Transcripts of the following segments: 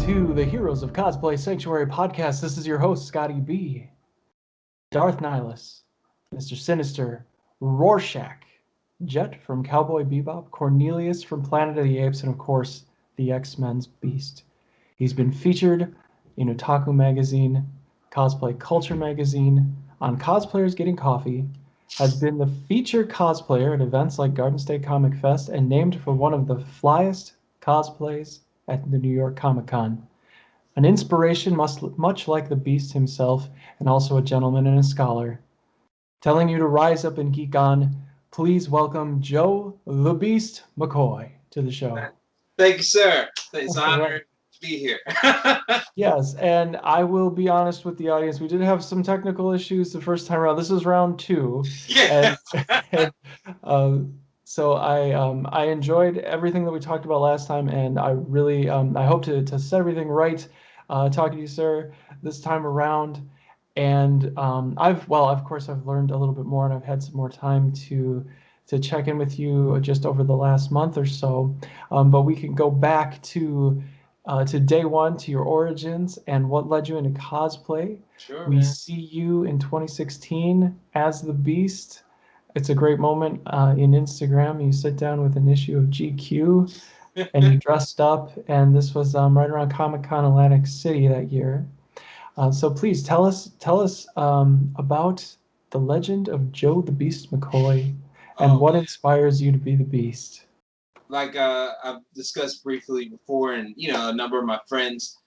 to the Heroes of Cosplay Sanctuary podcast. This is your host, Scotty B. Darth Nihilus, Mr. Sinister, Rorschach, Jet from Cowboy Bebop, Cornelius from Planet of the Apes, and of course, the X-Men's Beast. He's been featured in Otaku Magazine, Cosplay Culture Magazine, on Cosplayers Getting Coffee, has been the featured cosplayer at events like Garden State Comic Fest, and named for one of the flyest cosplays at the New York Comic Con. An inspiration much like the Beast himself, and also a gentleman and a scholar. Telling you to rise up and geek on, please welcome Joe The Beast McCoy to the show. Thank you, sir. It's an honor to be here. Yes, and I will be honest with the audience. We did have some technical issues the first time around. This is round 2. Yeah. So I enjoyed everything that we talked about last time, and I really I hope to set everything right talking to you, sir, this time around. And of course I've learned a little bit more, and I've had some more time to check in with you just over the last month or so. But we can go back to day one, to your origins and what led you into cosplay. Sure, we man. see you in 2016 as the Beast. It's a great moment in Instagram. You sit down with an issue of GQ and you dressed up, and this was right around Comic-Con Atlantic City that year. So please tell us about the legend of Joe the Beast McCoy and what inspires you to be the Beast. Like I've discussed briefly before, and a number of my friends,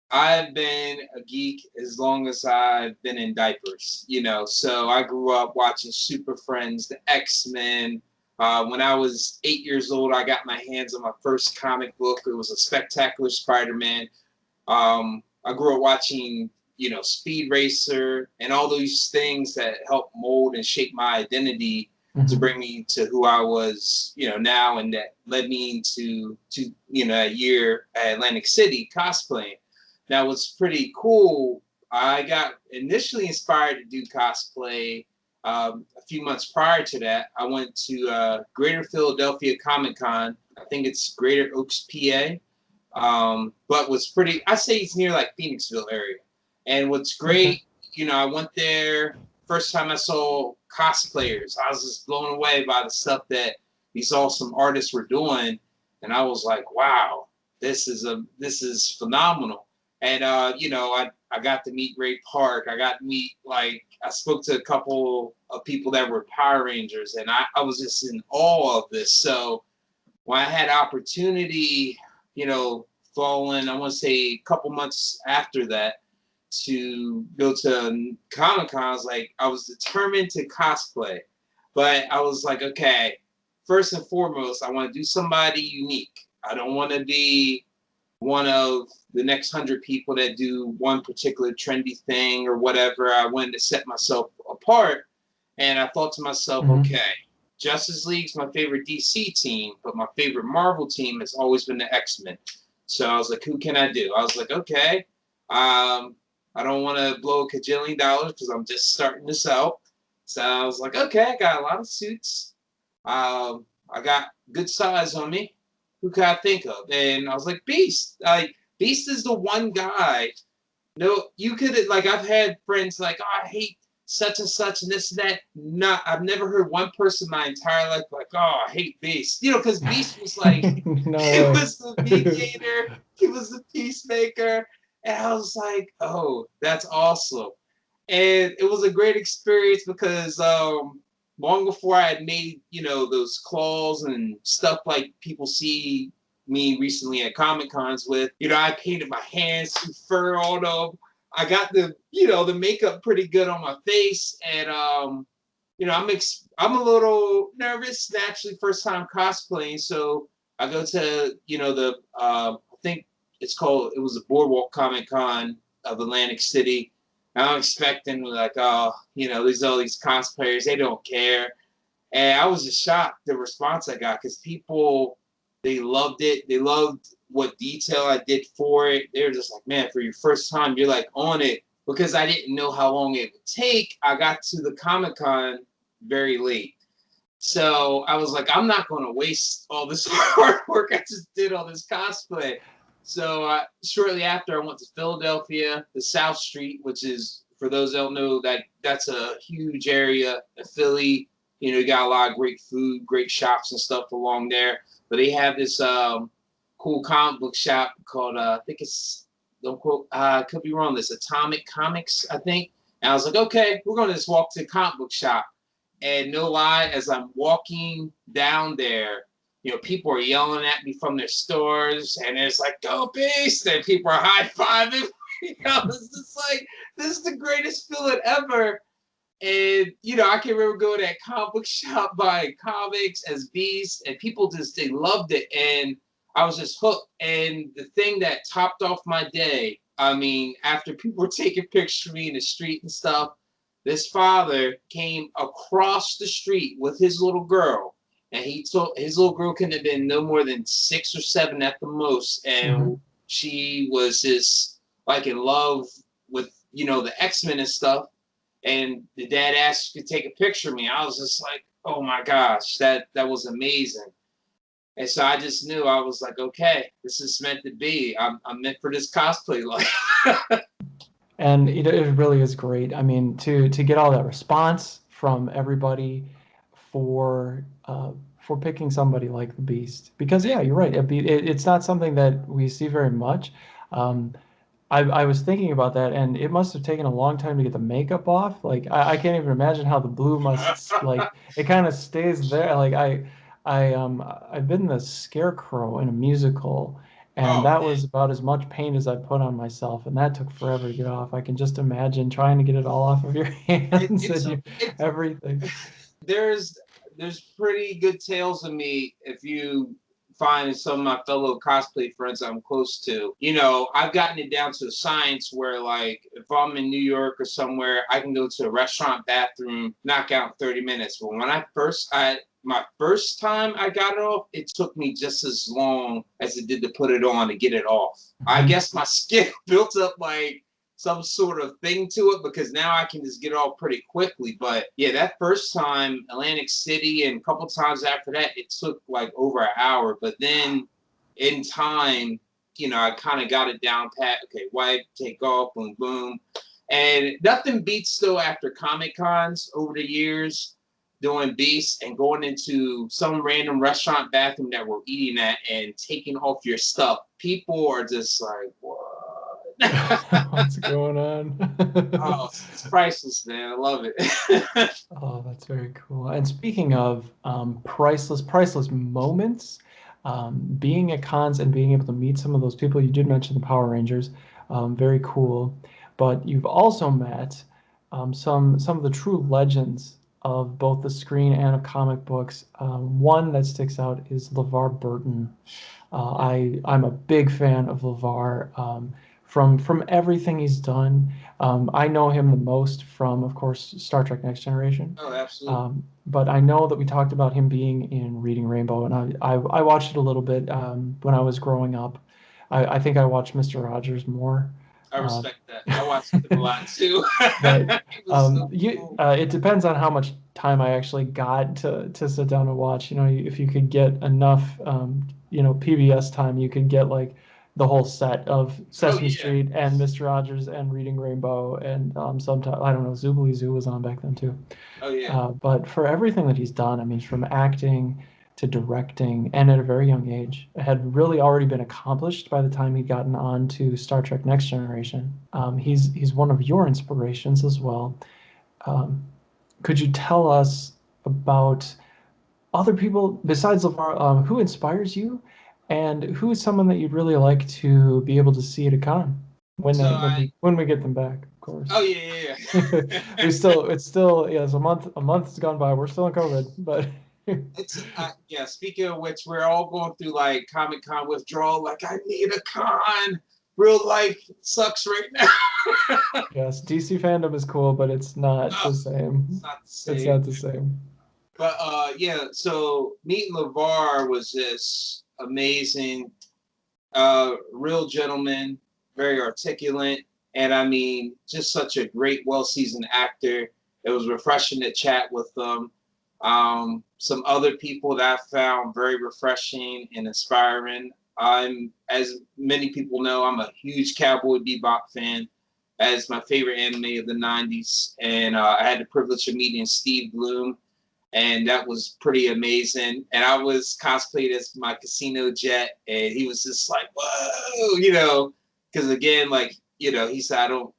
I've been a geek as long as I've been in diapers, so I grew up watching Super Friends, the X-Men. When I was 8 years old, I got my hands on my first comic book. It was a Spectacular Spider-Man. I grew up watching, Speed Racer and all those things that helped mold and shape my identity to bring me to who I was, now, and that led me into that year at Atlantic City cosplaying. Now, what's pretty cool, I got initially inspired to do cosplay a few months prior to that. I went to Greater Philadelphia Comic Con. I think it's Greater Oaks, PA. But what's pretty, I say it's near like Phoenixville area. And what's great, I went there. First time I saw cosplayers, I was just blown away by the stuff that these awesome artists were doing, and I was like, "Wow, this is phenomenal." And I got to meet Ray Park. I got to meet I spoke to a couple of people that were Power Rangers, and I was just in awe of this. So when I had opportunity, following, I want to say a couple months after that, to go to Comic-Cons, I was determined to cosplay, but I was like, okay, first and foremost, I want to do somebody unique. I don't want to be one of the next 100 people that do one particular trendy thing or whatever. I wanted to set myself apart, and I thought to myself, okay, Justice League's my favorite DC team, but my favorite Marvel team has always been the X-Men. So I was like, who can I do? I was like, okay, I don't want to blow a $1,000,000,000 because I'm just starting this out. So I was like, okay, I got a lot of suits. I got good size on me. Who could I think of? And I was like, Beast. Beast is the one guy. No, you could, I've had friends oh, I hate such and such and this and that. I've never heard one person my entire life oh, I hate Beast. Because Beast was he was the mediator. He was the peacemaker. And I was like, oh, that's awesome. And it was a great experience because long before I had made, those claws and stuff like people see me recently at Comic Cons with, I painted my hands through fur on them. I got the makeup pretty good on my face. And, I'm a little nervous, naturally, first time cosplaying. So I go to, I think it was a Boardwalk Comic Con of Atlantic City. I'm expecting there's all these cosplayers, they don't care. And I was just shocked the response I got, because people, they loved it. They loved what detail I did for it. They were just like, man, for your first time, you're on it. Because I didn't know how long it would take. I got to the Comic-Con very late. So I was like, I'm not going to waste all this hard work I just did on this cosplay. So shortly after, I went to Philadelphia, the South Street, which is, for those that don't know, that's a huge area of Philly. You know, you got a lot of great food, great shops and stuff along there. But they have this cool comic book shop called, I think it's, don't quote, I could be wrong, this Atomic Comics, I think. And I was like, okay, we're going to just walk to the comic book shop. And no lie, as I'm walking down there, you know, people are yelling at me from their stores, and it's like, go Beast, and people are high-fiving. You know, it's just like, this is the greatest feeling ever. And, you know, I can remember going to that comic book shop buying comics as Beast, and people just, they loved it. And I was just hooked. And the thing that topped off my day, I mean, after people were taking pictures of me in the street and stuff, this father came across the street with his little girl. And he told his little girl couldn't have been no more than 6 or 7 at the most. And she was just like in love with, you know, the X-Men and stuff. And the dad asked if he could take a picture of me. I was just like, oh my gosh, that was amazing. And so I just knew, I was like, okay, this is meant to be. I'm meant for this cosplay life. And it really is great. I mean, to get all that response from everybody for picking somebody like the Beast, because yeah, you're right. It's not something that we see very much. Um, I was thinking about that, and it must have taken a long time to get the makeup off. Like I can't even imagine how the blue must like it kind of stays there. Like I've been the Scarecrow in a musical, and Oh that man. was about as much paint as I put on myself, and that took forever to get off. I can just imagine trying to get it all off of your hands and everything. There's pretty good tales of me if you find some of my fellow cosplay friends I'm close to. You know, I've gotten it down to a science where, like, if I'm in New York or somewhere, I can go to a restaurant bathroom, knock out 30 minutes. But when my first time I got it off, it took me just as long as it did to put it on to get it off. I guess my skin built up like some sort of thing to it, because now I can just get it off pretty quickly. But yeah, that first time, Atlantic City, and a couple times after that, it took like over an hour. But then in time, you know, I kind of got it down pat. Okay, wipe, take off, boom, boom. And nothing beats, though, after Comic Cons over the years, doing Beast and going into some random restaurant bathroom that we're eating at and taking off your stuff. People are just like, what? What's going on? Oh, it's priceless, man. I love it. Oh, that's very cool. And speaking of priceless moments, being at cons and being able to meet some of those people, you did mention the Power Rangers, very cool. But you've also met some of the true legends of both the screen and of comic books. One that sticks out is LeVar Burton. I'm a big fan of LeVar, from everything he's done. I know him the most from, of course, Star Trek Next Generation. Oh, absolutely. But I know that we talked about him being in Reading Rainbow, and I watched it a little bit when I was growing up. I think I watched Mr. Rogers more. I Uh, respect that. I watched it a lot too. but It was so cool. it depends on how much time I actually got to sit down and watch. You know, if you could get enough, PBS time, you could get like the whole set of Oh Sesame yeah. Street and Mr. Rogers and Reading Rainbow, and sometimes I don't know, Zoobly Zoo was on back then too. Oh yeah. But for everything that he's done, I mean, from acting to directing, and at a very young age, had really already been accomplished by the time he'd gotten on to Star Trek Next Generation. He's one of your inspirations as well. Um, could you tell us about other people besides LeVar, who inspires you, and who is someone that you'd really like to be able to see at a con when So they I. when we get them back, of course. Oh yeah, yeah, We yeah. still it's still yeah, it's a month's gone by. We're still in COVID, but It's yeah. Speaking of which, we're all going through like Comic Con withdrawal. Like, I need a con. Real life sucks right now. yes, DC fandom is cool, but it's not Oh, the it's same. not the It's same. not the same. But yeah. So meeting LeVar was just amazing. Real gentleman, very articulate, and I mean, just such a great, well-seasoned actor. It was refreshing to chat with them. Some other people that I found very refreshing and inspiring. as many people know, I'm a huge Cowboy Bebop fan. As my favorite anime of the 90s. And I had the privilege of meeting Steve Bloom, and that was pretty amazing. And I was cosplayed as my casino jet, and he was just like, whoa, because again, like, he said, I don't,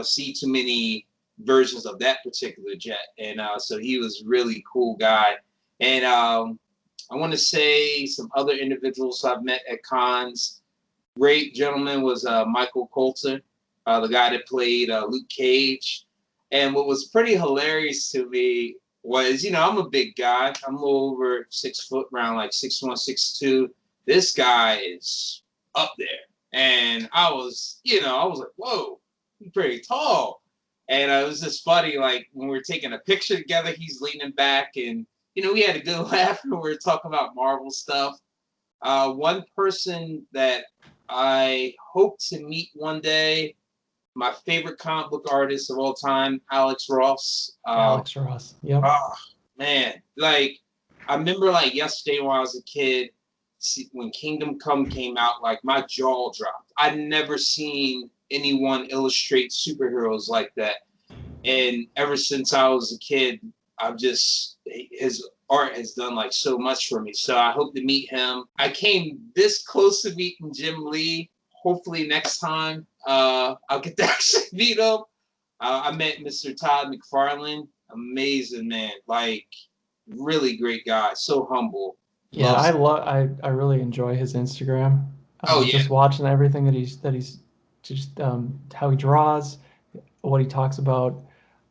see too many versions of that particular jet. And so he was really cool guy. And I want to say some other individuals I've met at cons. Great gentleman was Michael Coulter. The guy that played Luke Cage. And what was pretty hilarious to me was, I'm a big guy. I'm a little over 6 foot, around like 6'1", 6'2". This guy is up there. And I was like, whoa, he's pretty tall. And it was just funny, like when we were taking a picture together, he's leaning back and, we had a good laugh when we were talking about Marvel stuff. One person that I hope to meet one day, my favorite comic book artist of all time, Alex Ross. Alex Ross. Yep. Oh, man. Like, I remember, like, yesterday when I was a kid, when Kingdom Come came out, like, my jaw dropped. I'd never seen anyone illustrate superheroes like that. And ever since I was a kid, his art has done, like, so much for me. So I hope to meet him. I came this close to meeting Jim Lee. Hopefully next time I'll get to actually meet him. I met Mr. Todd McFarlane. Amazing man, like really great guy. So humble. Yeah, I really enjoy his Instagram. Just watching everything that he's just how he draws, what he talks about.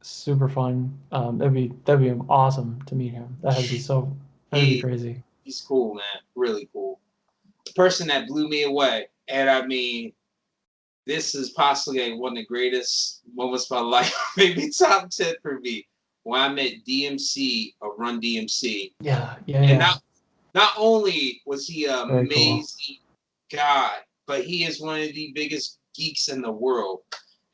Super fun. That'd be awesome to meet him. That'd be crazy. He's cool, man. Really cool. The person that blew me away, and I mean, this is possibly like one of the greatest moments of my life, maybe top 10 for me. When I met DMC of Run DMC. Yeah. And not only was he an amazing guy, but he is one of the biggest geeks in the world.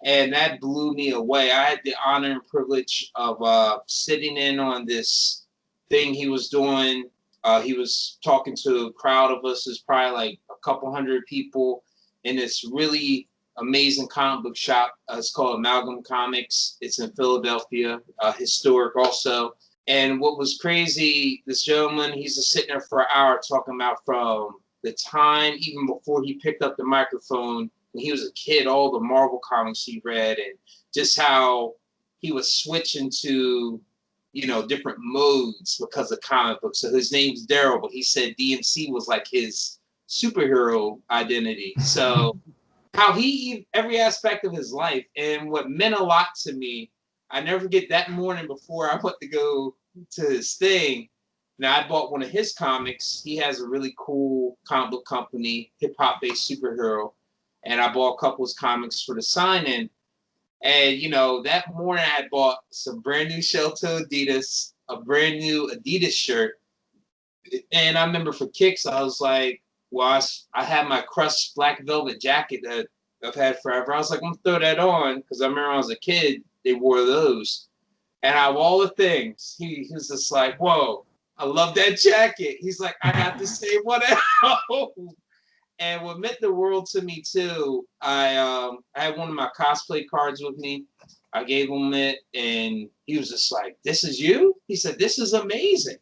And that blew me away. I had the honor and privilege of sitting in on this thing he was doing. He was talking to a crowd of us. There's probably like a couple hundred people in this really amazing comic book shop. It's called Amalgam Comics. It's in Philadelphia, historic also. And what was crazy, this gentleman, he's just sitting there for an hour talking about from the time, even before he picked up the microphone, when he was a kid, all the Marvel comics he read, and just how he was switching to, different modes because of comic books. So his name's Daryl, but he said DMC was like his superhero identity. So how he, every aspect of his life, and what meant a lot to me, I never forget that morning before I went to go to his thing. Now, I bought one of his comics. He has a really cool comic book company, hip-hop based superhero. And I bought a couple of his comics for the sign-in. And, that morning I bought some brand new Shell-Toe Adidas, a brand new Adidas shirt. And I remember for kicks, I was like, well, I had my crushed black velvet jacket that I've had forever. I was like, I'm going to throw that on because I remember when I was a kid, they wore those. And out of all the things, he was just like, whoa, I love that jacket. He's like, I got the same one at home. And what meant the world to me too, I had one of my cosplay cards with me. I gave him it, and he was just like, "This is you?" He said, "This is amazing,"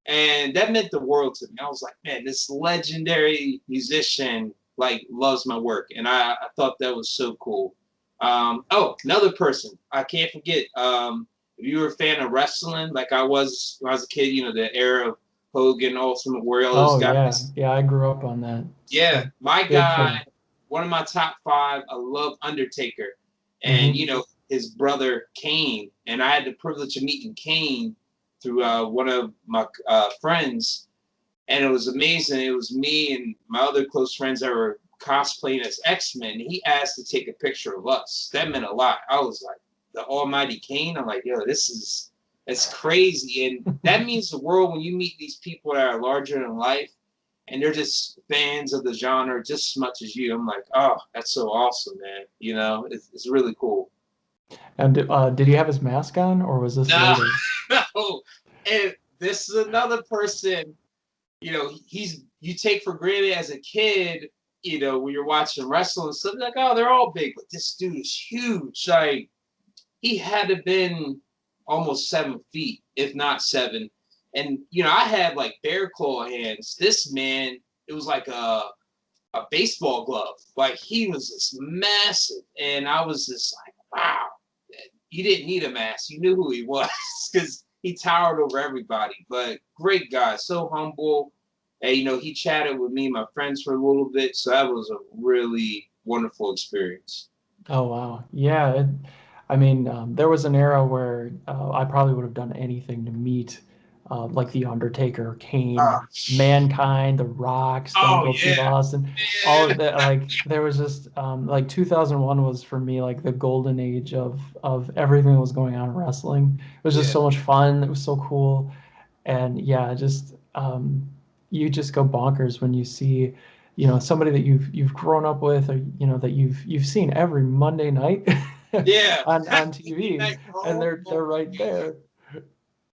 and that meant the world to me. I was like, "Man, this legendary musician like loves my work," and I thought that was so cool. Another person I can't forget. If you were a fan of wrestling, like I was when I was a kid, the era of Hogan, Ultimate Warrior, all those guys. Yeah, I grew up on that. Yeah, my guy, one of my top 5, I love Undertaker. And, his brother Kane. And I had the privilege of meeting Kane through one of my friends. And it was amazing. It was me and my other close friends that were cosplaying as X-Men. He asked to take a picture of us. That meant a lot. I was like, the almighty Kane? I'm like, yo, it's crazy. And that means the world when you meet these people that are larger than life. And they're just fans of the genre just as much as you. I'm like, oh, that's so awesome, man. It's really cool. And did he have his mask on, or was this later? No. And this is another person, he's you take for granted as a kid, you know, when you're watching wrestling and stuff, like, oh, they're all big, but this dude is huge. Like, he had to have been almost 7 feet, if not 7. And, you know, I had like bear claw hands. This man, it was like a baseball glove. Like, he was just massive. And I was just like, wow, you didn't need a mask. You knew who he was because he towered over everybody. But great guy, so humble. And, you know, he chatted with me and my friends for a little bit. So that was a really wonderful experience. Oh wow, yeah. I mean, there was an era where I probably would have done anything to meet like the Undertaker, Uh, Kane, Mankind, The Rock, Stone oh, Cold Steve yeah. Austin, all of that. Like there was just like 2001 was for me like the golden age of everything that was going on in wrestling. It was just Yeah. so much fun. It was so cool, and yeah, just you just go bonkers when you see, you know, somebody that you've grown up with, or you know that you've seen every Monday night Yeah. on TV, Night and home. they're right there.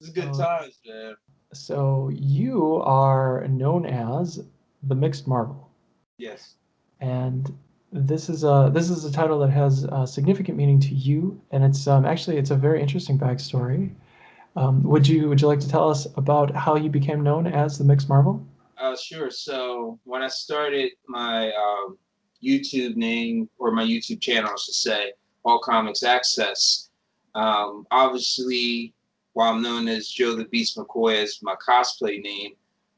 It's good Uh, times, man. so you are known as the Mixed Marvel, Yes. and this is a title that has significant meaning to you, and it's actually it's a very interesting backstory. Would you like to tell us about how you became known as the Mixed Marvel? Sure. So when I started my YouTube name, or my YouTube channel, I should say, All Comics Access, obviously, while I'm known as Joe the Beast McCoy as my cosplay name,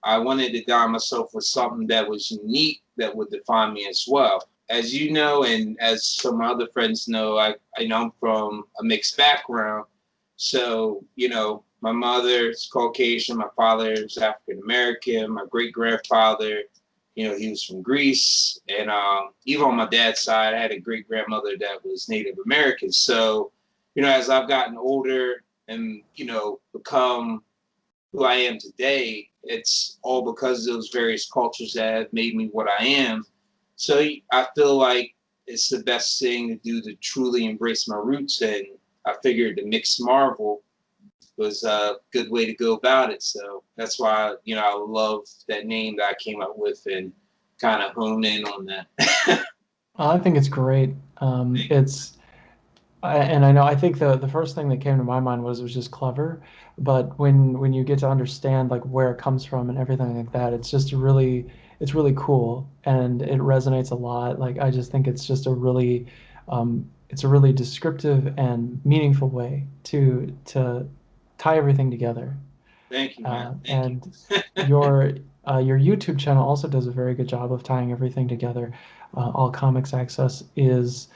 I wanted to dime myself with something that was unique that would define me as well. As you know, and as some of my other friends know, I know I'm from a mixed background. So, you know, my mother's Caucasian, my father is African American, my great grandfather, you know, he was from Greece. And even on my dad's side, I had a great grandmother that was Native American. So, you know, as I've gotten older and, you know, become who I am today, it's all because of those various cultures that have made me what I am. So I feel like it's the best thing to do to truly embrace my roots. And I figured the mixed marvel was a good way to go about it. So that's why, you know, I love that name that I came up with and kind of hone in on that. I think it's great. And I know I think the first thing that came to my mind was it was just clever, but when you get to understand like where it comes from and everything like that, it's really cool and it resonates a lot. Like I just think it's just it's a really descriptive and meaningful way to tie everything together. Thank you, man. Thank you. And your your YouTube channel also does a very good job of tying everything together. All Comics Access is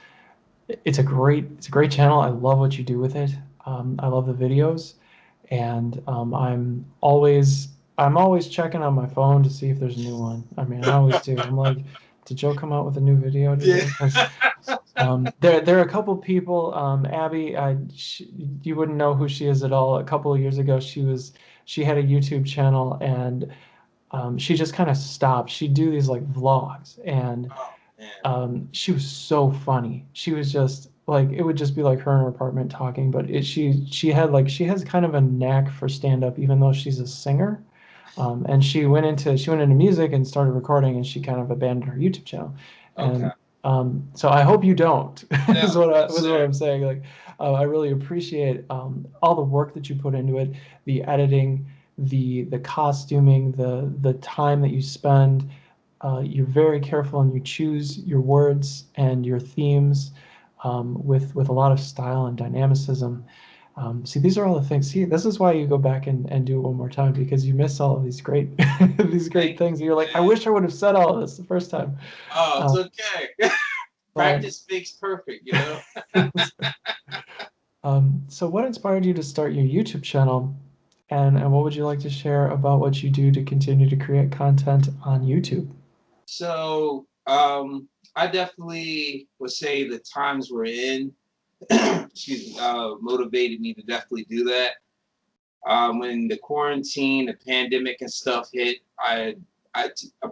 it's a great channel. I love what you do with it. I love the videos, and I'm always checking on my phone to see if there's a new one. I mean, I always do. I'm like, did Joe come out with a new video Yeah. today? Because there are a couple people. Abby, you wouldn't know who she is at all. A couple of years ago, she had a YouTube channel, and she just kind of stopped. She'd do these like vlogs, and Oh, man. she was so funny. She was just like it would just be like her in her apartment talking, but she has kind of a knack for stand up, even though she's a singer. And she went into music and started recording, and she kind of abandoned her YouTube channel. Okay. And so I hope you don't No, no, is what sir. I'm saying. Like I really appreciate all the work that you put into it, the editing, the costuming, the time that you spend. You're very careful and you choose your words and your themes with a lot of style and dynamicism. See, these are all the things. See, this is why you go back and do it one more time because you miss all of these great these great Thank things. you, You're like, I man. wish I would have said all of this the first time. Oh, it's Uh, okay. but Practice makes perfect, you know? so, what inspired you to start your YouTube channel, and what would you like to share about what you do to continue to create content on YouTube? So, I definitely would say the times we're in, excuse me, motivated me to definitely do that. When the quarantine, the pandemic and stuff hit, a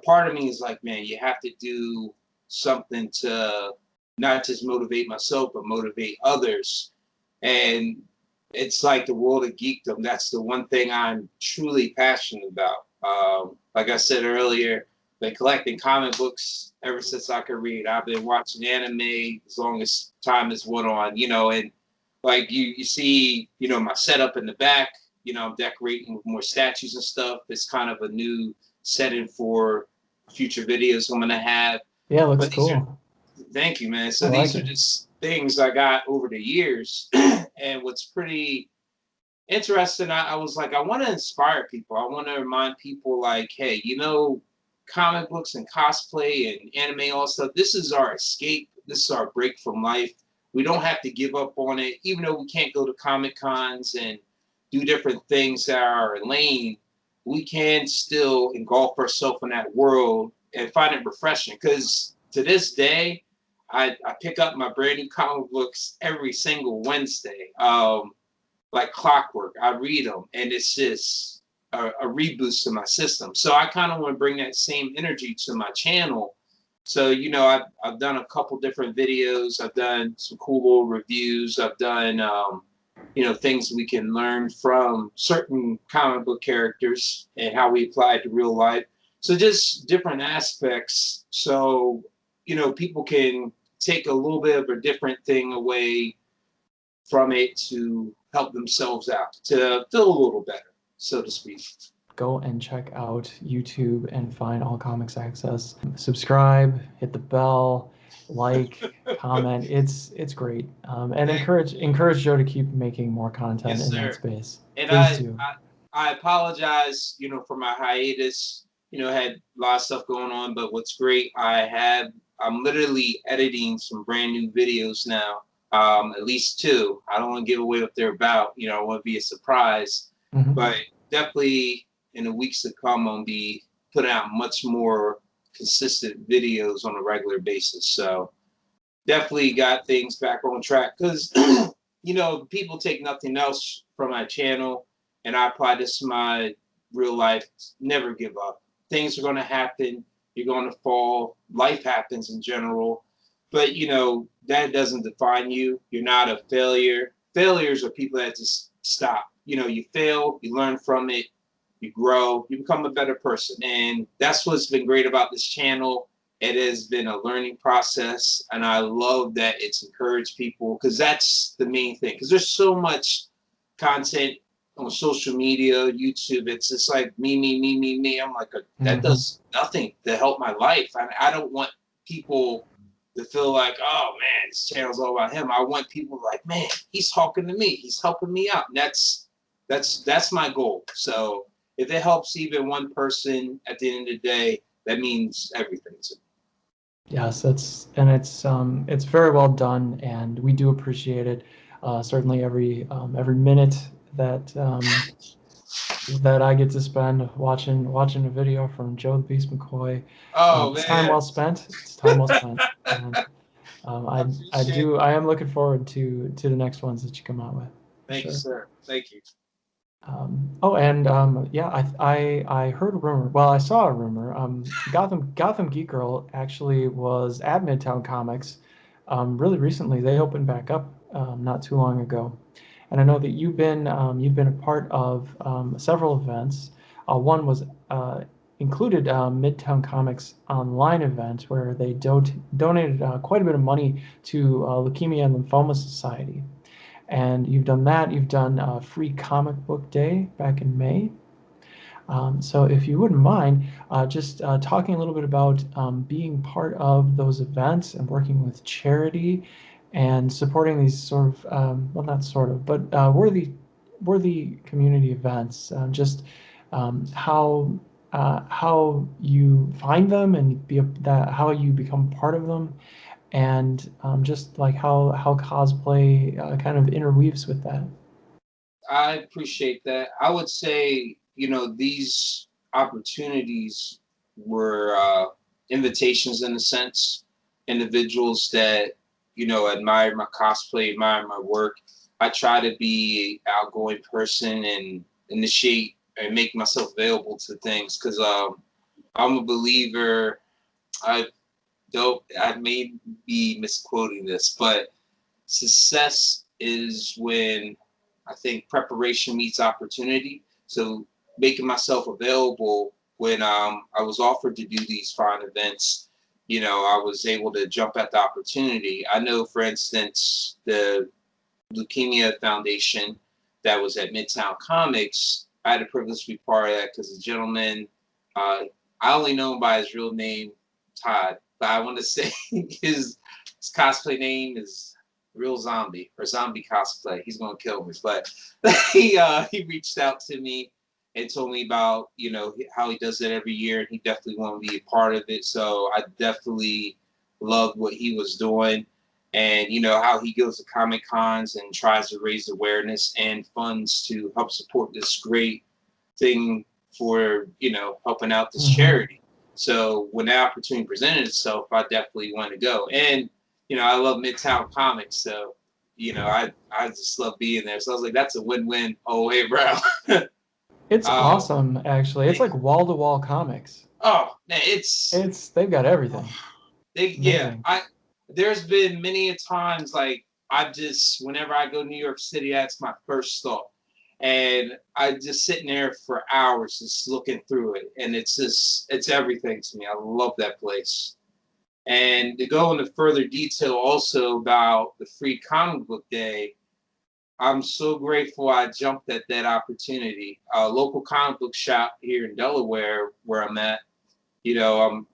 part of me is like, man, you have to do something to not just motivate myself, but motivate others. And it's like the world of geekdom. That's the one thing I'm truly passionate about. Like I said earlier, been collecting comic books ever since I could read. I've been watching anime as long as time has went on, you know, and like you see, you know, my setup in the back, you know, I'm decorating with more statues and stuff. It's kind of a new setting for future videos I'm gonna have. Yeah, it looks But these are, cool. thank you, man. So I like these are it. just things I got over the years. And what's pretty interesting, I was like, I want to inspire people. I want to remind people, like, hey, you know, comic books and cosplay and anime, all stuff, this is our escape. This is our break from life. We don't have to give up on it, even though we can't go to Comic Cons and do different things that are lame. We can still engulf ourselves in that world and find it refreshing. Because to this day, I pick up my brand new comic books every single Wednesday. Like clockwork. I read them, and it's just a reboost to my system. So I kind of want to bring that same energy to my channel. So, you know, I've done a couple different videos. I've done some cool little reviews. I've done, you know, things we can learn from certain comic book characters and how we apply it to real life. So just different aspects. So, you know, people can take a little bit of a different thing away from it to help themselves out, to feel a little better, so to speak. Go and check out YouTube and find All Comics Access. Subscribe, hit the bell, like, comment. It's great. And encourage Joe to keep making more content Yes, in that sir. space. And Please do. I apologize, you know, for my hiatus. You know, had a lot of stuff going on, but what's great, I'm literally editing some brand new videos now. At least two. I don't want to give away what they're about. You know, I want to be a surprise. Mhm. But definitely in the weeks to come, I'm gonna be putting out much more consistent videos on a regular basis. So definitely got things back on track because you know, people take nothing else from my channel, and I apply this to my real life. Never give up. Things are going to happen. You're going to fall. Life happens in general, but you know that doesn't define you. You're not a failure. Failures are people that just stop. You know, you fail, you learn from it, you grow, you become a better person, and that's what's been great about this channel. It has been a learning process, and I love that it's encouraged people because that's the main thing. Because there's so much content on social media, YouTube. It's just like me, me, me, me, me. I'm like, that Mhm. does nothing to help my life. I don't want people to feel like, oh man, this channel's all about him. I want people like, man, he's talking to me. He's helping me out. And that's my goal. So if it helps even one person at the end of the day, that means everything to me. Yes, it's very well done, and we do appreciate it. Certainly, every minute that that I get to spend watching a video from Joe the Beast McCoy, Oh it's time man, well spent. It's time well spent, and I appreciate it. I am looking forward to the next ones that you come out with for Thank you, sure. sir. Thank you. Oh, and yeah, I heard a rumor. Well, I saw a rumor. Gotham Geek Girl actually was at Midtown Comics really recently. They opened back up not too long ago, and I know that you've been a part of several events. One was included Midtown Comics online event where they donated quite a bit of money to Leukemia and Lymphoma Society. And you've done that. You've done Free Comic Book Day back in May. So if you wouldn't mind, just talking a little bit about being part of those events and working with charity and supporting these sort of, well, not sort of, but worthy community events. Just how you find them and how you become part of them, and just like how cosplay kind of interweaves with that. I appreciate that. I would say, you know, these opportunities were invitations in a sense, individuals that, you know, admire my cosplay, admire my work. I try to be an outgoing person and initiate and make myself available to things because I'm a believer. I I may be misquoting this, but success is when I think preparation meets opportunity. So making myself available when I was offered to do these fine events, I was able to jump at the opportunity. I know, for instance, the Leukemia Foundation that was at Midtown Comics, I had the privilege to be part of that because the gentleman, I only know him by his real name, Todd, but I want to say his cosplay name is Real Zombie or Zombie Cosplay. He's gonna kill me, but he reached out to me and told me about how he does it every year, and he definitely wanted to be a part of it. So I definitely loved what he was doing, and how he goes to Comic Cons and tries to raise awareness and funds to help support this great thing for helping out this charity. So when the opportunity presented itself, I definitely want to go. And I love Midtown Comics, so I just love being there. So I was like, that's a win-win all the way around. It's awesome, actually. It's like wall-to-wall comics. Oh man, they've got everything. There's been many times like whenever I go to New York City, that's my first thought. And I just sitting there for hours just looking through it. And it's everything to me. I love that place. And to go into further detail also about the free comic book day, I'm so grateful I jumped at that opportunity. A local comic book shop here in Delaware where I'm at, I'm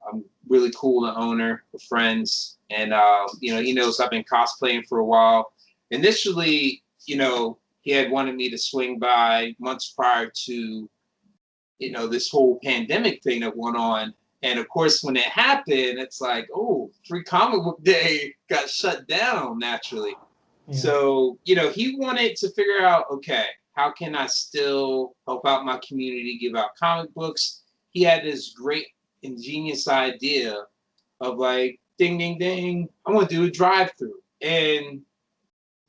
really cool, the owner, we're friends. And, he knows I've been cosplaying for a while. Initially, he had wanted me to swing by months prior to, this whole pandemic thing that went on. And of course, when it happened, it's like, oh, free comic book day got shut down naturally. Yeah. So, he wanted to figure out, okay, how can I still help out my community, give out comic books? He had this great, ingenious idea of like, ding, ding, ding, I want to do a drive-through. And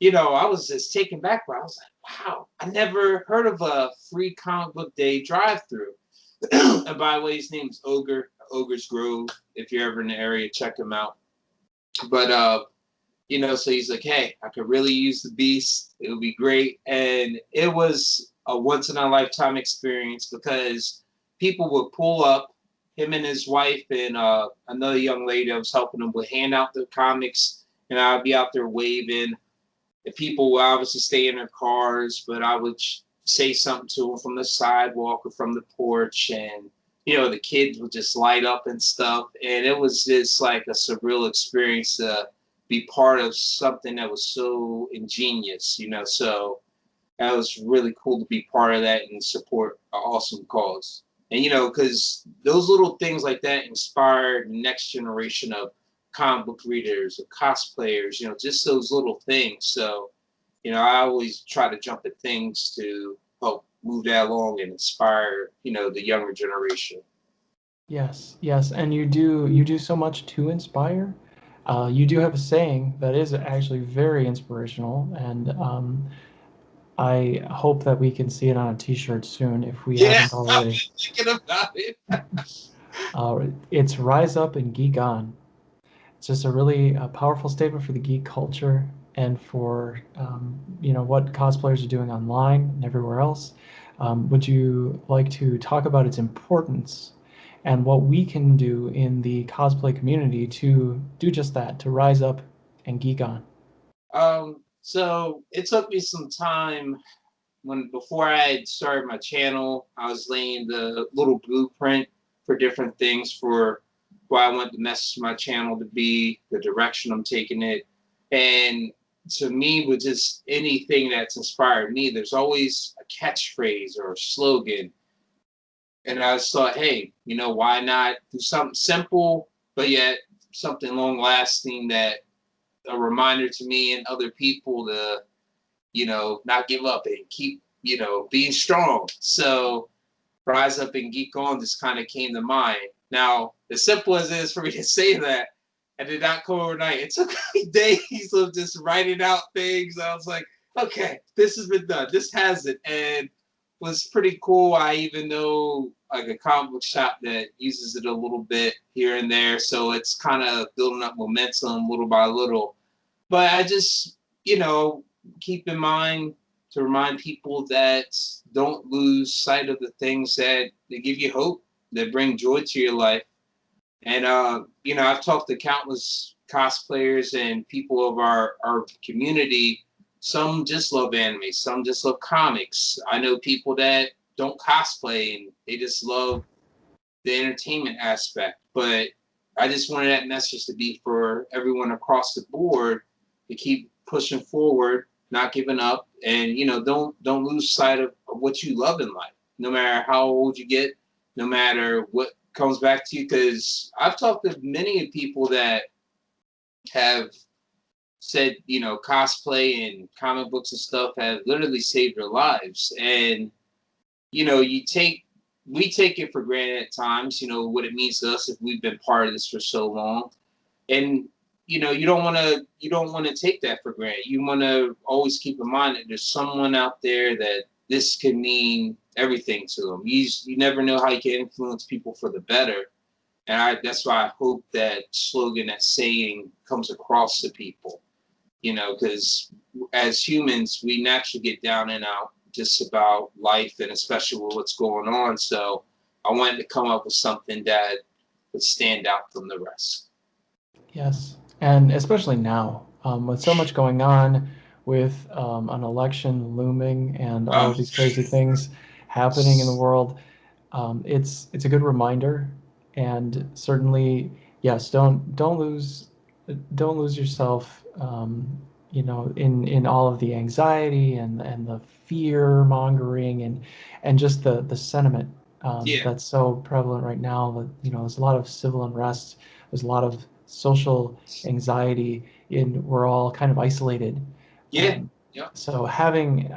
I was just taken back by it. I was like, wow, I never heard of a free comic book day drive-through. And by the way, his name is Ogre's Grove. If you're ever in the area, check him out. But, so he's like, hey, I could really use the Beast. It would be great. And it was a once-in-a-lifetime experience because people would pull up, him and his wife and another young lady that was helping him would hand out the comics, and I'd be out there waving. The people would obviously stay in their cars, but I would say something to them from the sidewalk or from the porch, and the kids would just light up and stuff. And it was just like a surreal experience to be part of something that was so ingenious, so that was really cool to be part of that and support an awesome cause. And, because those little things like that inspire the next generation of comic book readers or cosplayers, just those little things. So, I always try to jump at things to help move that along and inspire, the younger generation. Yes, and you do so much to inspire. You do have a saying that is actually very inspirational, and I hope that we can see it on a T-shirt soon if we haven't already. I've been thinking about it. It's Rise Up and Geek On. It's just a really powerful statement for the geek culture and for what cosplayers are doing online and everywhere else. Would you like to talk about its importance and what we can do in the cosplay community to do just that, to rise up and geek on? So it took me some time before I had started my channel. I was laying the little blueprint for different things for what I want the message of my channel to be, the direction I'm taking it. And to me, with just anything that's inspired me, there's always a catchphrase or a slogan. And I just thought, hey, why not do something simple, but yet something long lasting, that a reminder to me and other people to, not give up and keep, being strong. So Rise Up and Geek On just kind of came to mind. Now, as simple as it is for me to say that, I did not come overnight. It took me days of just writing out things. I was like, okay, this has been done. This has it. And was pretty cool. I even know like a comic book shop that uses it a little bit here and there. So it's kind of building up momentum little by little. But I just, keep in mind to remind people that don't lose sight of the things that they give you hope. that bring joy to your life. And you know, I've talked to countless cosplayers and people of our community. Some just love anime, some just love comics. I know people that don't cosplay and they just love the entertainment aspect. But I just wanted that message to be for everyone across the board to keep pushing forward, not giving up, and you know, don't lose sight of what you love in life, no matter how old you get, no matter what comes back to you. Because I've talked to many people that have said, you know, cosplay and comic books and stuff have literally saved their lives. And you know, we take it for granted at times, you know, what it means to us if we've been part of this for so long. And you know, you don't want to take that for granted. You want to always keep in mind that there's someone out there that this could mean everything to them. You never know how you can influence people for the better. And that's why I hope that slogan, that saying comes across to people, you know, because as humans, we naturally get down and out just about life and especially with what's going on. So I wanted to come up with something that would stand out from the rest. Yes, and especially now, with so much going on, with an election looming and all of these crazy things happening in the world, it's a good reminder. And certainly, yes, don't lose yourself, you know, in all of the anxiety and the fear mongering and just the sentiment Yeah, that's so prevalent right now. That, you know, there's a lot of civil unrest, there's a lot of social anxiety, and we're all kind of isolated. yeah, Um, yeah, so having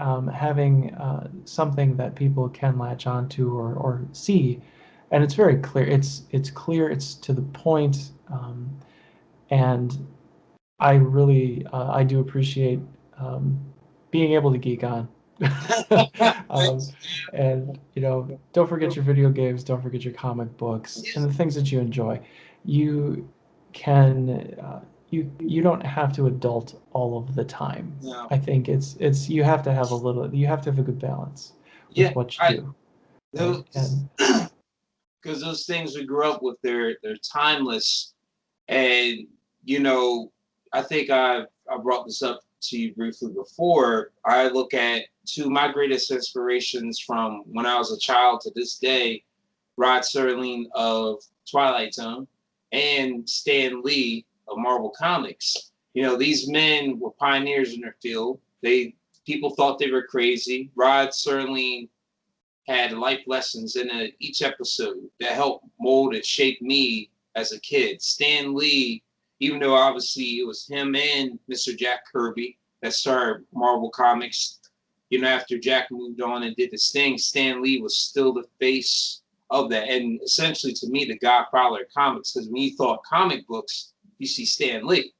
something that people can latch onto or see, and it's very clear. It's clear. It's to the point, and I do appreciate being able to geek on. um, and you know, don't forget your video games, don't forget your comic books, and the things that you enjoy. You can you don't have to adult all of the time. no, I think it's you have to have a little, you have to have a good balance yeah. with what you I do, right? those because those things we grew up with, they're timeless. And you know, I think I brought this up to you briefly before. I look at two of my greatest inspirations from when I was a child to this day: Rod Serling of Twilight Zone and Stan Lee of Marvel Comics. You know, these men were pioneers in their field. People thought they were crazy. Rod Serling had life lessons in each episode that helped mold and shape me as a kid. Stan Lee, even though obviously it was him and Mr. Jack Kirby that started Marvel Comics, you know, after Jack moved on and did his thing, Stan Lee was still the face of that. And essentially, to me, the godfather of comics, because when you thought comic books, you see Stan Lee.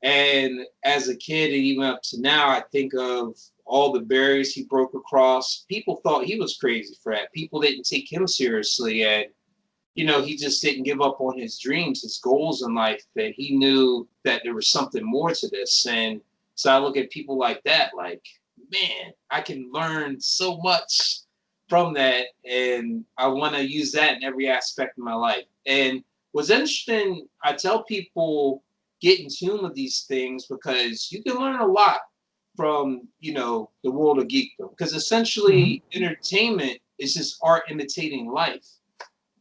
And as a kid, and even up to now, I think of all the barriers he broke across. People thought he was crazy for that. People didn't take him seriously. And, you know, he just didn't give up on his dreams, his goals in life, that he knew that there was something more to this. And so I look at people like that, like, man, I can learn so much from that. And I want to use that in every aspect of my life. And what's interesting, I tell people, get in tune with these things because you can learn a lot from, you know, the world of geekdom, because Mhm. essentially entertainment is just art imitating life.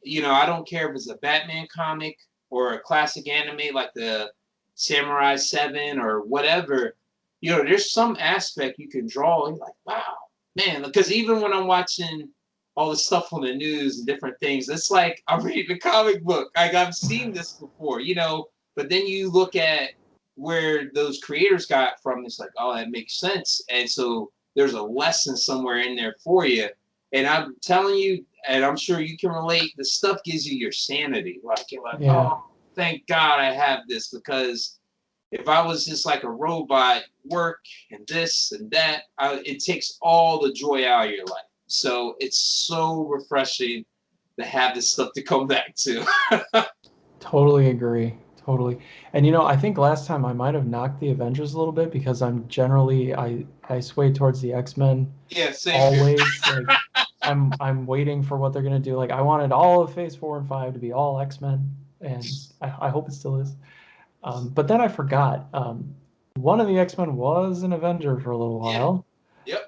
You know, I don't care if it's a Batman comic or a classic anime like the Samurai 7 or whatever. You know, there's some aspect you can draw and you're like, wow, man, because even when I'm watching all the stuff on the news and different things, it's like I'm reading a comic book. Like I've seen this before, you know, but then you look at where those creators got from, it's like, oh, that makes sense. And so there's a lesson somewhere in there for you. And I'm telling you, and I'm sure you can relate, the stuff gives you your sanity. Like you're like, Yeah, oh, thank God I have this, because if I was just like a robot, work and this and that, it takes all the joy out of your life. So it's so refreshing to have this stuff to come back to. totally agree. Totally. And you know, I think last time I might have knocked the Avengers a little bit because I'm generally I sway towards the X-Men Yeah, same here. always. Like I'm waiting for what they're gonna do. Like I wanted all of Phase 4 and 5 to be all X-Men, and I hope it still is. But then I forgot. One of the X-Men was an Avenger for a little while. Yep.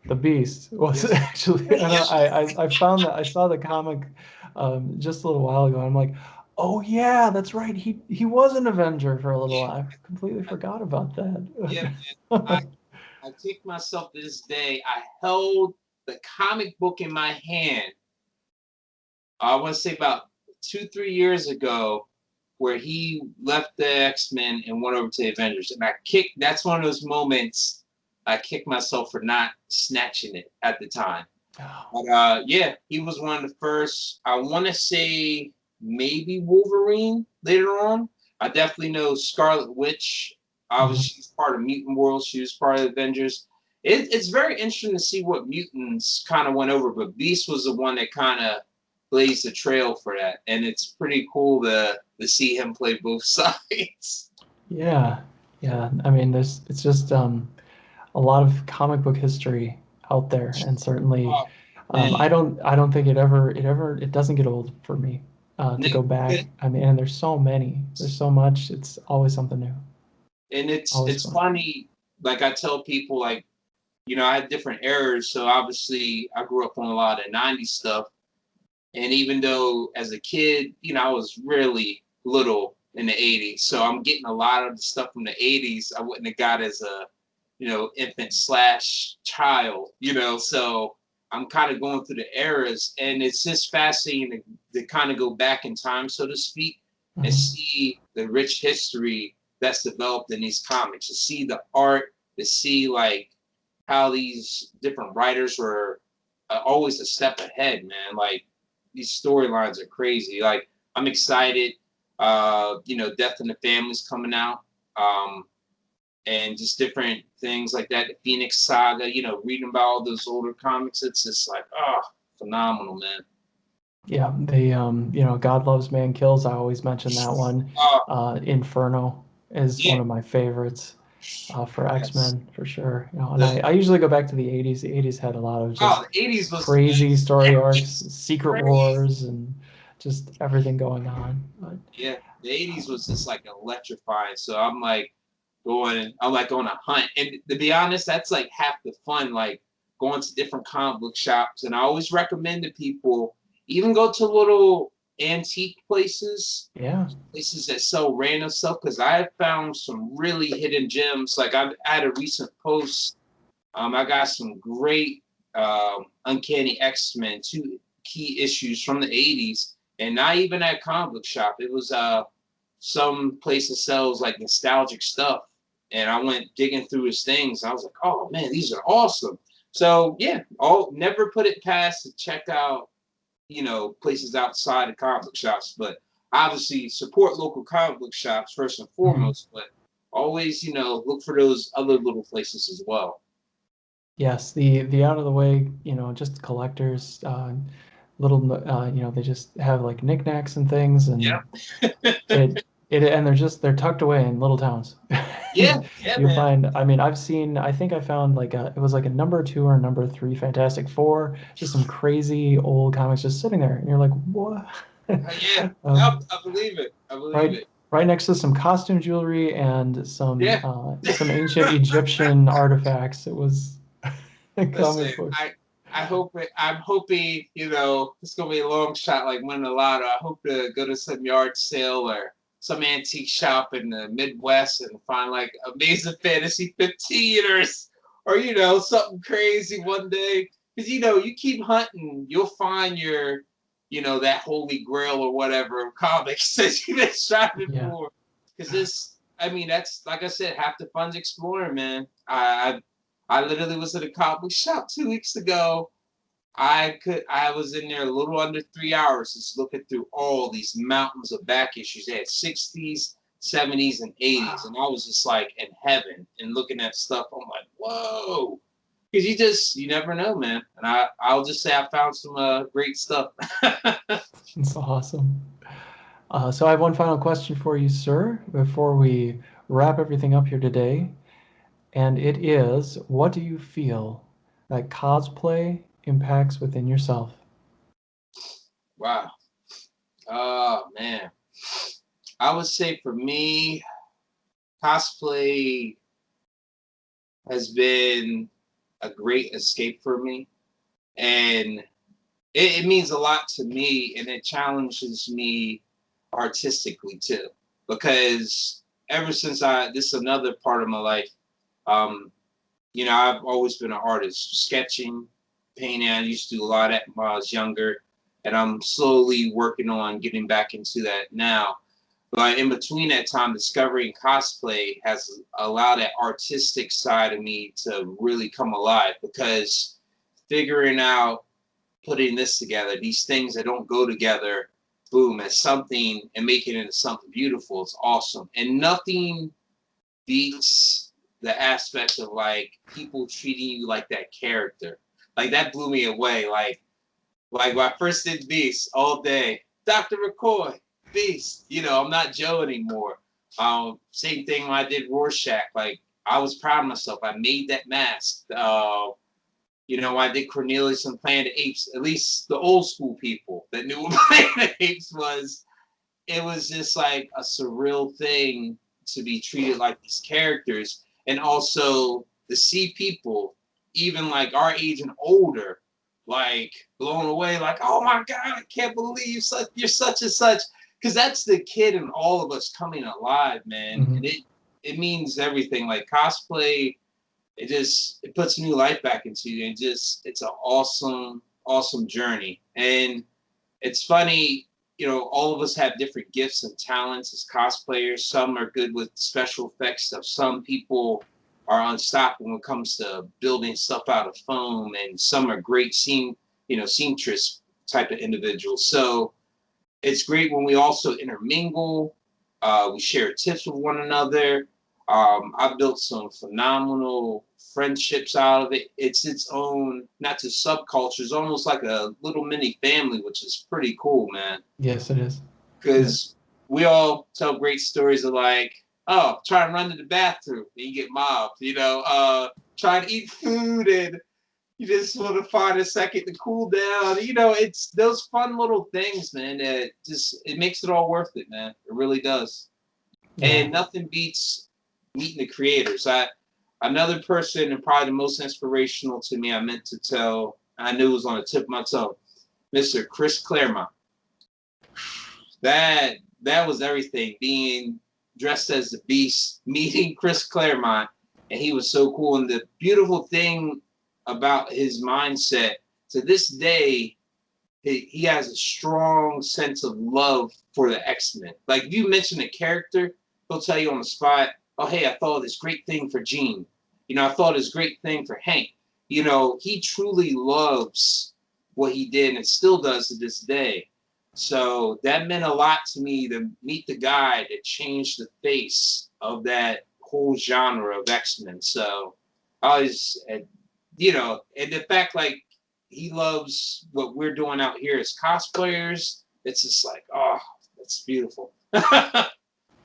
The Beast was actually. And I found that I saw the comic just a little while ago. And I'm like, oh yeah, that's right. He was an Avenger for a little while. I completely forgot about that. Yeah, man. I kick myself to this day. I held the comic book in my hand. I want to say about 2-3 years ago, where he left the X-Men and went over to the Avengers, and that's one of those moments I kicked myself for not snatching it at the time. But yeah, he was one of the first. I want to say maybe Wolverine later on. I definitely know Scarlet Witch. Obviously, she's part of Mutant World. She was part of the Avengers. It's very interesting to see what mutants kind of went over, but Beast was the one that kind of blazed the trail for that, and it's pretty cool to see him play both sides. Yeah, yeah. I mean, it's just a lot of comic book history out there, and certainly, I don't think it doesn't get old for me to go back. I mean, and there's so many, there's so much. It's always something new. And Always it's fun. funny. Like I tell people, like I had different eras, so obviously I grew up on a lot of '90s stuff. And even though as a kid, I was really little in the '80s, so I'm getting a lot of the stuff from the '80s I wouldn't have got as a infant slash child. So I'm kind of going through the eras, and it's just fascinating to kind of go back in time, so to speak, and see the rich history that's developed in these comics, to see the art, to see like how these different writers were always a step ahead, man. Like these storylines are crazy. Like I'm excited. Death in the Family's coming out. And just different things like that. The Phoenix Saga, reading about all those older comics, it's just like, phenomenal, man. Yeah, God Loves Man Kills. I always mention that one. Inferno is one of my favorites for X-Men for sure. And I usually go back to the '80s. The '80s had a lot of just the '80s was crazy story arcs, Secret Wars, and just everything going on. But, yeah, the '80s was just like electrifying. So I'm like on a hunt, and to be honest, that's like half the fun. Like going to different comic book shops, and I always recommend to people even go to little antique places, places that sell random stuff, because I have found some really hidden gems. Like I had a recent post. I got some great Uncanny X-Men 2 key issues from the '80s, and not even at a comic book shop. It was some place that sells like nostalgic stuff, and I went digging through his things. I was like, oh man, these are awesome. So yeah, never put it past to check out places outside of comic book shops, but obviously support local comic book shops first and foremost, but always look for those other little places as well. yes, the out of the way, just collectors, little, they just have like knickknacks and things, and they're tucked away in little towns. Yeah, You find, I think I found like it was like a number 2 or number 3 Fantastic Four, just some crazy old comics just sitting there, and you're like, what? Yeah, I believe it. I believe it. Right next to some costume jewelry and some ancient Egyptian artifacts. It was a comic book. I'm hoping, it's gonna be a long shot like winning the lotto. I hope to go to some yard sale or some antique shop in the Midwest and find like Amazing Fantasy 15 or something crazy one day. Because you keep hunting, you'll find your that holy grail or whatever of comics that you've been striving for. Because that's like I said, half the fun's exploring, man. I literally was at a comic book shop 2 weeks ago. I was in there a little under 3 hours just looking through all these mountains of back issues. They had 60s, 70s, and 80s. And I was just like in heaven and looking at stuff. I'm like, whoa. Because you never know, man. And I'll just say I found some great stuff. It's awesome. So I have one final question for you, sir, before we wrap everything up here today. And it is, what do you feel that cosplay impacts within yourself? Wow. Oh, man. I would say for me, cosplay has been a great escape for me. And it means a lot to me, and it challenges me artistically too. Because ever since this is another part of my life. Um, I've always been an artist, sketching, painting. I used to do a lot of that when I was younger, and I'm slowly working on getting back into that now. But in between that time, discovering cosplay has allowed that artistic side of me to really come alive, because figuring out putting this together, these things that don't go together, boom, as something and making it into something beautiful, it's awesome. And nothing beats the aspect of like people treating you like that character. Like that blew me away. Like when I first did Beast all day, Dr. McCoy, Beast. I'm not Joe anymore. Same thing when I did Rorschach. Like I was proud of myself. I made that mask. When I did Cornelius and Planet of the Apes, at least the old school people that knew what Planet of the Apes was, it was just like a surreal thing to be treated like these characters, and also to see people even like our age and older like blown away, like, oh my god, I can't believe you're such and such, because that's the kid in all of us coming alive, man. Mm-hmm. And it means everything. Like cosplay, it puts new life back into you, and it's an awesome journey. And it's funny, all of us have different gifts and talents as cosplayers. Some are good with special effects stuff. Some people are unstoppable when it comes to building stuff out of foam, and some are great seamstress type of individuals. So it's great when we also intermingle. We share tips with one another. I've built some phenomenal friendships out of it. It's its own, not just subculture, it's almost like a little mini family, which is pretty cool, man. Yes, it is. Because we all tell great stories of like, oh, try and run to the bathroom and you get mobbed, try to eat food and you just want to find a second to cool down. It's those fun little things, man, that it makes it all worth it, man. It really does. Yeah. And nothing beats meeting the creators. Another person, and probably the most inspirational to me, I meant to tell, I knew it was on the tip of my tongue, Mr. Chris Claremont. That was everything. Being dressed as the Beast, meeting Chris Claremont, and he was so cool. And the beautiful thing about his mindset, to this day, he has a strong sense of love for the X-Men. Like if you mention a character, he'll tell you on the spot, oh, hey, I thought of this great thing for Jean. I thought of this great thing for Hank. He truly loves what he did, and still does to this day. So that meant a lot to me, to meet the guy that changed the face of that whole genre of X-Men. So I was, and the fact like he loves what we're doing out here as cosplayers, it's just like, oh, that's beautiful.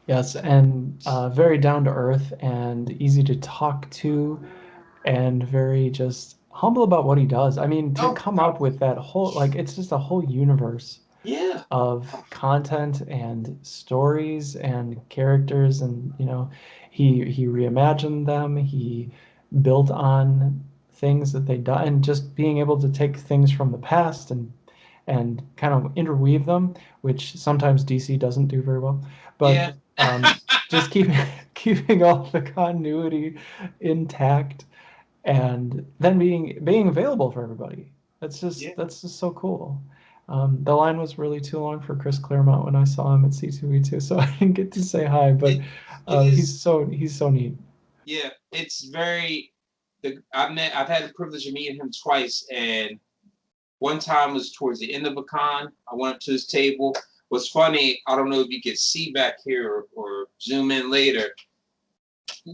Yes, and very down to earth and easy to talk to, and very just humble about what he does. I mean, to come up with that whole, like, it's just a whole universe Yeah. of content and stories and characters, and he reimagined them. He built on things that they'd done, and just being able to take things from the past and kind of interweave them, which sometimes DC doesn't do very well. But Yeah. just keeping all the continuity intact, and then being available for everybody. That's just so cool. The line was really too long for Chris Claremont when I saw him at C2E2, so I didn't get to say hi. But he's so neat. Yeah, it's very. I've had the privilege of meeting him twice, and one time was towards the end of a con. I went up to his table. What's funny, I don't know if you can see back here or zoom in later.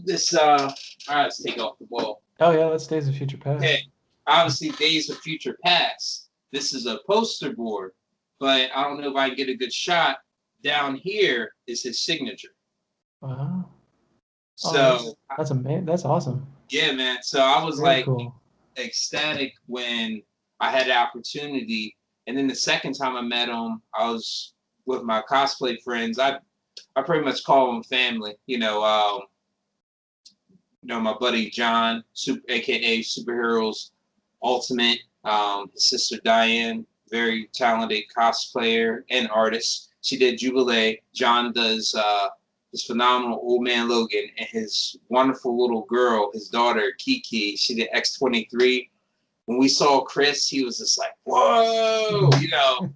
This all right, let's take off the wall. Oh yeah, that's Days of Future Past. Okay, obviously Days of Future Past. This is a poster board, but I don't know if I can get a good shot. Down here is his signature. Wow. So that's amazing. That's awesome. Yeah, man. So I was Very like cool. ecstatic when I had the opportunity. And then the second time I met him, I was with my cosplay friends. I pretty much call them family. My buddy John, aka Superheroes Ultimate, his sister Diane, very talented cosplayer and artist. She did Jubilee. John does this phenomenal Old Man Logan, and his wonderful little girl, his daughter Kiki, she did X-23. When we saw Chris, he was just like, whoa,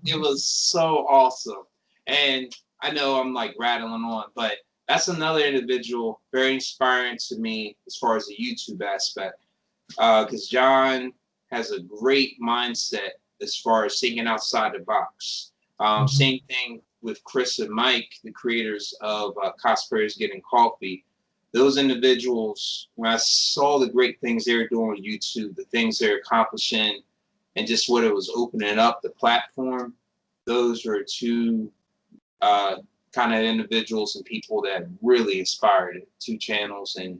it was so awesome. And I know I'm like rattling on, but that's another individual very inspiring to me as far as the YouTube aspect. Because John has a great mindset as far as thinking outside the box. Same thing with Chris and Mike, the creators of Cosplayers Getting Coffee. Those individuals, when I saw the great things they were doing with YouTube, the things they're accomplishing, and just what it was opening up, the platform, those were two kind of individuals and people that really inspired it. Two channels, and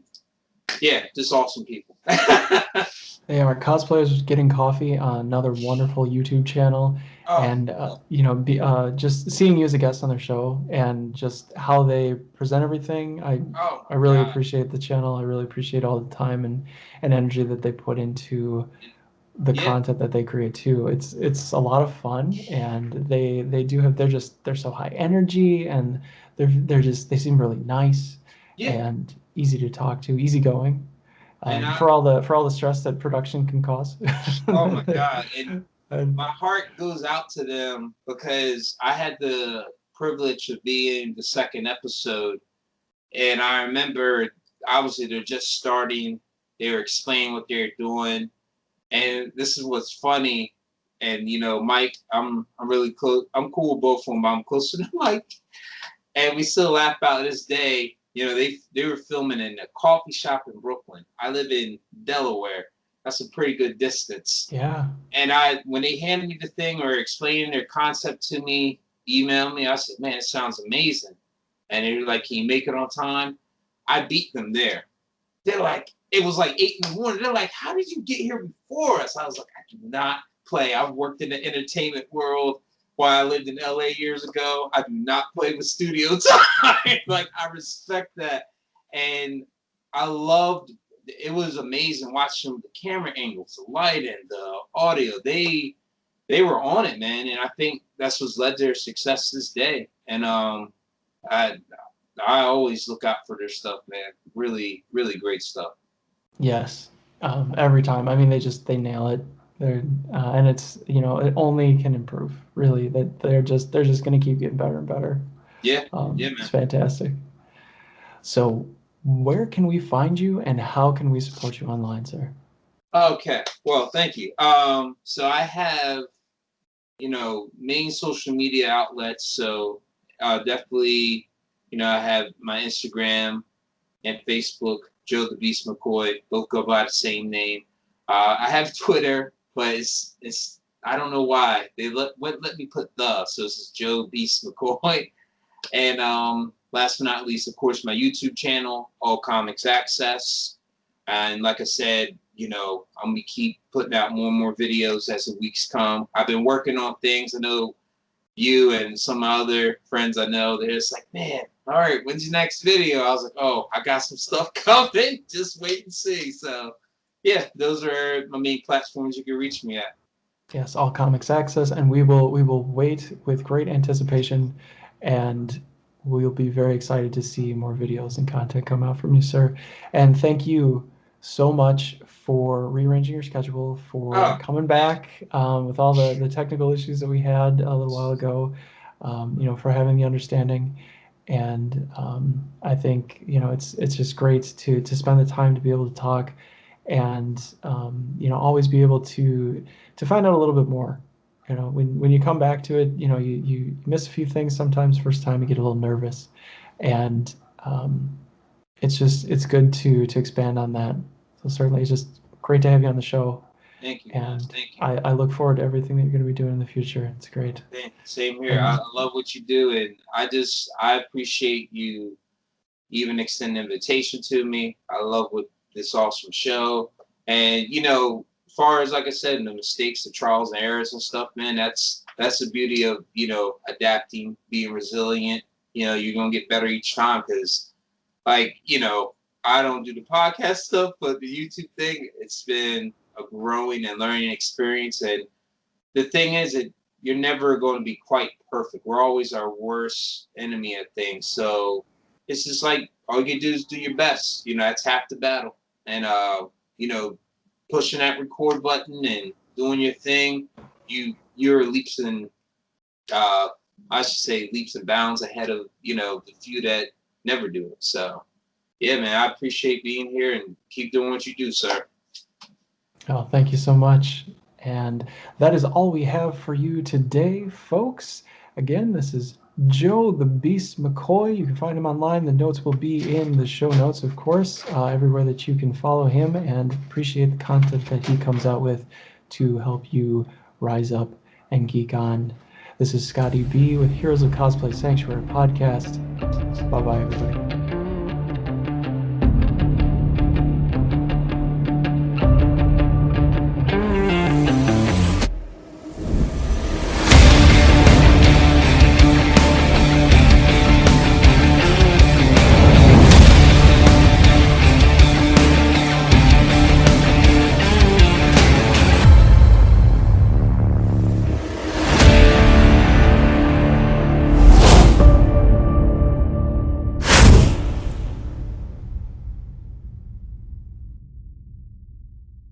yeah, just awesome people. They are Cosplayers Getting Coffee, another wonderful YouTube channel. And just seeing you as a guest on their show and just how they present everything, I really appreciate the channel. I really appreciate all the time and energy that they put into the content that they create too. It's a lot of fun, and they're so high energy, and they seem really nice and easy to talk to, easygoing. For all the stress that production can cause. Oh my God. And my heart goes out to them because I had the privilege of being the second episode. And I remember, obviously, they're just starting. They were explaining what they're doing. And this is what's funny. And, Mike, I'm really close. I'm cool with both of them, but I'm closer to Mike. And we still laugh about this day. They were filming in a coffee shop in Brooklyn. I live in Delaware. That's a pretty good distance. Yeah. And when they handed me the thing or explaining their concept to me, emailed me, I said, man, it sounds amazing. And they were like, can you make it on time? I beat them there. They're like, it was like 8 in the morning. They're like, how did you get here before us? I was like, I do not play. I've worked in the entertainment world while I lived in LA years ago. I do not play with studio time. Like, I respect that. And I loved, it was amazing watching the camera angles, the lighting, the audio. They were on it, man. And I think that's what's led to their success this day. And I always look out for their stuff, man. Really, really great stuff. Yes. Every time. I mean, they nail it. And it's, it only can improve, really. That they're just going to keep getting better and better. Yeah. Yeah, man. It's fantastic. So, where can we find you, and how can we support you online, sir? Okay. Well, thank you. So I have, main social media outlets. So definitely, I have my Instagram and Facebook, Joe The Beast McCoy. Both go by the same name. I have Twitter, but it's I don't know why they let me put so this is Joe Beast McCoy. And last but not least, of course, my YouTube channel, All Comics Access. And like I said, I'm going to keep putting out more and more videos as the weeks come. I've been working on things. I know you and some other friends I know, they're just like, man, all right, when's your next video? I was like, oh, I got some stuff coming. Just wait and see. So, yeah, those are my main platforms you can reach me at. Yes, All Comics Access, and we will wait with great anticipation, and we'll be very excited to see more videos and content come out from you, sir. And thank you so much for rearranging your schedule, for coming back with all the technical issues that we had a little while ago, for having the understanding. And I think it's just great to spend the time to be able to talk, and always be able to find out a little bit more. When you come back to it, you miss a few things sometimes. First time you get a little nervous, and it's good to expand on that. So certainly, it's just great to have you on the show. Thank you. And thank you. I look forward to everything that you're going to be doing in the future. It's great. Same here. I love what you do, and I appreciate you even extending an invitation to me. I love what this awesome show, and far as like I said, the mistakes, the trials and errors and stuff, man, that's the beauty of, you know, adapting, being resilient. You know, you're gonna get better each time because, like, you know, I don't do the podcast stuff, but the YouTube thing, it's been a growing and learning experience. And the thing is that you're never going to be quite perfect. We're always our worst enemy at things. So it's just like all you do is do your best. You know, that's half the battle. And you know, pushing that record button and doing your thing, you're leaps and I should say leaps and bounds ahead of, you know, the few that never do it. So yeah, man, I appreciate being here and keep doing what you do, sir. Oh, thank you so much. And that is all we have for you today, folks. Again, this is Joe The Beast McCoy. You can find him online. The notes will be in the show notes, of course, everywhere that you can follow him, and appreciate the content that he comes out with to help you rise up and geek on. This is Scotty B with Heroes of Cosplay Sanctuary podcast. Bye-bye, everybody.